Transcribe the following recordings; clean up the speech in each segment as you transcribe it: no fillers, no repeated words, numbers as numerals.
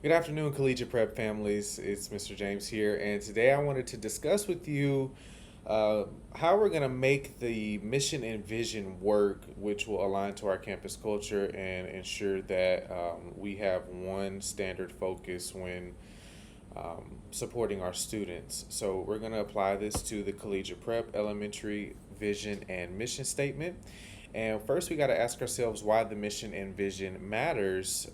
Good afternoon, Collegiate Prep families. It's Mr. James here, and today I wanted to discuss with you uh, how we're going to make the mission and vision work, which will align to our campus culture and ensure that we have one standard focus when supporting our students. So, we're going to apply this to the Collegiate Prep Elementary Vision and Mission Statement. And first, we got to ask ourselves why the mission and vision matters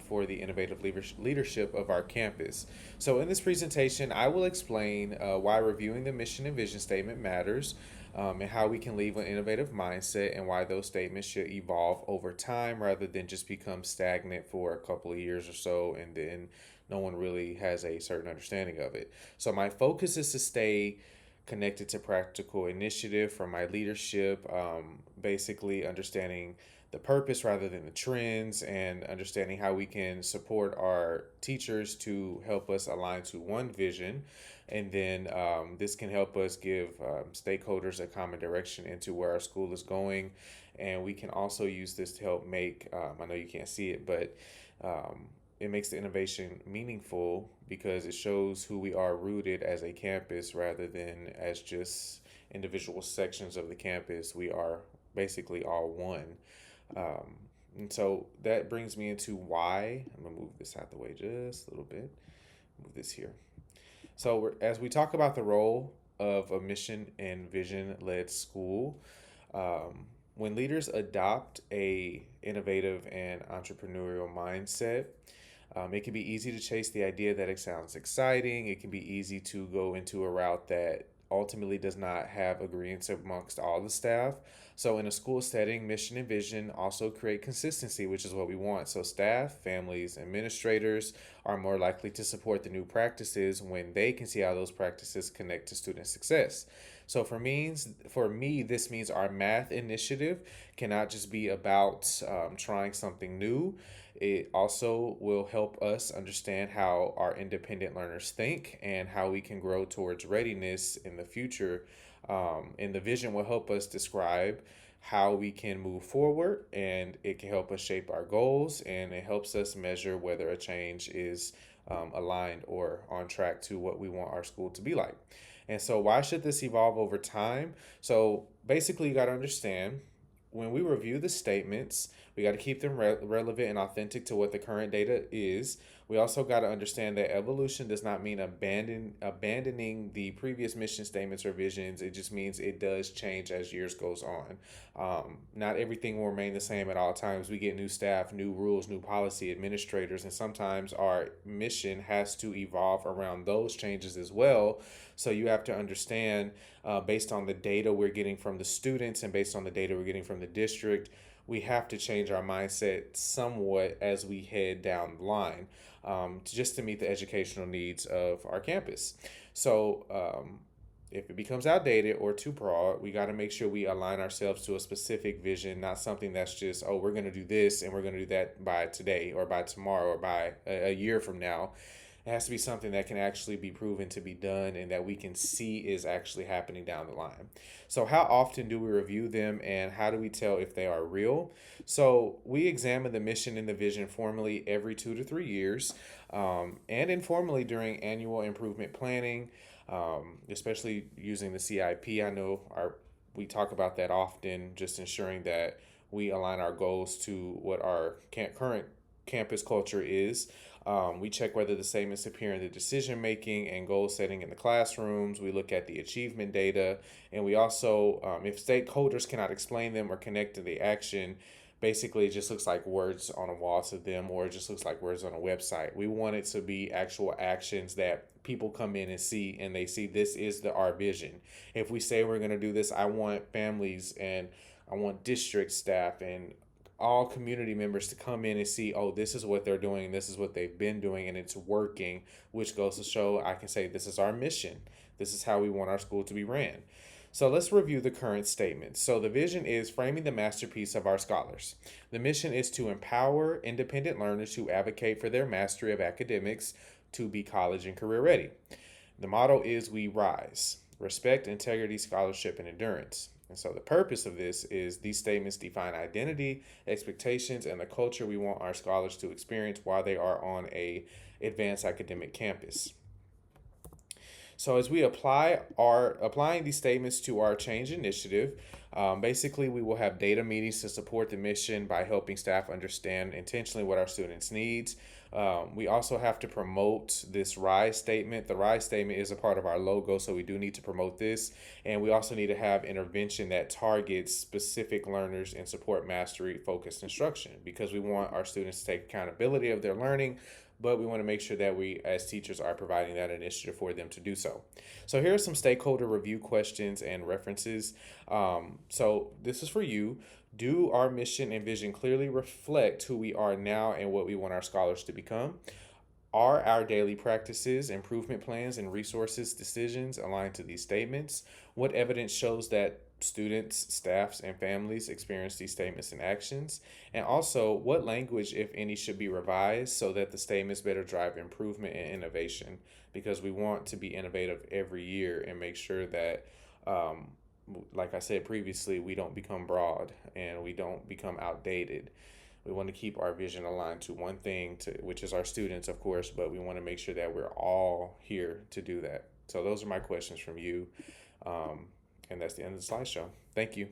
for the innovative leadership of our campus. So, in this presentation, I will explain why reviewing the mission and vision statement matters, and how we can leave an innovative mindset, and why those statements should evolve over time rather than just become stagnant for a couple of years or so, and then no one really has a certain understanding of it. So, my focus is to stay connected to practical initiative from my leadership, basically understanding the purpose rather than the trends, and understanding how we can support our teachers to help us align to one vision. And then this can help us give stakeholders a common direction into where our school is going. And we can also use this to help make, I know you can't see it, but it makes the innovation meaningful because it shows who we are rooted as a campus rather than as just individual sections of the campus. We are basically all one. Um, and so that brings me into why. I'm going to move this out the way just a little bit. Move this here. So, as we talk about the role of a mission and vision led school, when leaders adopt a innovative and entrepreneurial mindset, it can be easy to chase the idea that it sounds exciting. It can be easy to go into a route that ultimately does not have agreements amongst all the staff. So, in a school setting, mission and vision also create consistency, which is what we want. So, staff, families, administrators are more likely to support the new practices when they can see how those practices connect to student success. So for me, this means our math initiative cannot just be about trying something new. It also will help us understand how our independent learners think and how we can grow towards readiness in the future. And the vision will help us describe how we can move forward, and it can help us shape our goals, and it helps us measure whether a change is aligned or on track to what we want our school to be like. And so, why should this evolve over time? So, basically, you got to understand when we review the statements, we got to keep them relevant and authentic to what the current data is. We also got to understand that evolution does not mean abandoning the previous mission statements or visions. It just means it does change as years goes on. Not everything will remain the same at all times. We get new staff, new rules, new policy, administrators, and sometimes our mission has to evolve around those changes as well. So you have to understand, based on the data we're getting from the students and based on the data we're getting from the district, we have to change our mindset somewhat as we head down the line, just to meet the educational needs of our campus. So, if it becomes outdated or too broad, we got to make sure we align ourselves to a specific vision, not something that's just, oh, we're going to do this and we're going to do that by today or by tomorrow or by a year from now. It has to be something that can actually be proven to be done and that we can see is actually happening down the line. So, how often do we review them and how do we tell if they are real? So, we examine the mission and the vision formally every 2 to 3 years, and informally during annual improvement planning, especially using the CIP. I know we talk about that often, just ensuring that we align our goals to what our current campus culture is. We check whether the statements appear in the decision making and goal setting in the classrooms. We look at the achievement data, and we also, if stakeholders cannot explain them or connect to the action, basically it just looks like words on a wall to them, or it just looks like words on a website. We want it to be actual actions that people come in and see, and they see this is our vision. If we say we're going to do this, I want families and I want district staff and all community members to come in and see, oh, this is what they're doing, this is what they've been doing, and it's working, which goes to show I can say this is our mission. This is how we want our school to be ran. So let's review the current statements. So the vision is framing the masterpiece of our scholars. The mission is to empower independent learners who advocate for their mastery of academics to be college and career ready. The motto is we rise, respect, integrity, scholarship, and endurance. And so the purpose of this is these statements define identity, expectations, and the culture we want our scholars to experience while they are on a advanced academic campus. So as we applying these statements to our change initiative, basically we will have data meetings to support the mission by helping staff understand intentionally what our students needs. We also have to promote this RISE statement. The RISE statement is a part of our logo, so we do need to promote this. And we also need to have intervention that targets specific learners and support mastery focused instruction, because we want our students to take accountability of their learning, but we want to make sure that we as teachers are providing that initiative for them to do so. So here are some stakeholder review questions and references. So this is for you. Do our mission and vision clearly reflect who we are now and what we want our scholars to become? Are our daily practices, improvement plans, and resources decisions aligned to these statements? What evidence shows that students, staffs, and families experience these statements and actions? And also, what language, if any, should be revised so that the statements better drive improvement and innovation? Because we want to be innovative every year and make sure that, like I said previously, we don't become broad and we don't become outdated. We want to keep our vision aligned to one thing, which is our students, of course, but we want to make sure that we're all here to do that. So those are my questions from you. And that's the end of the slideshow. Thank you.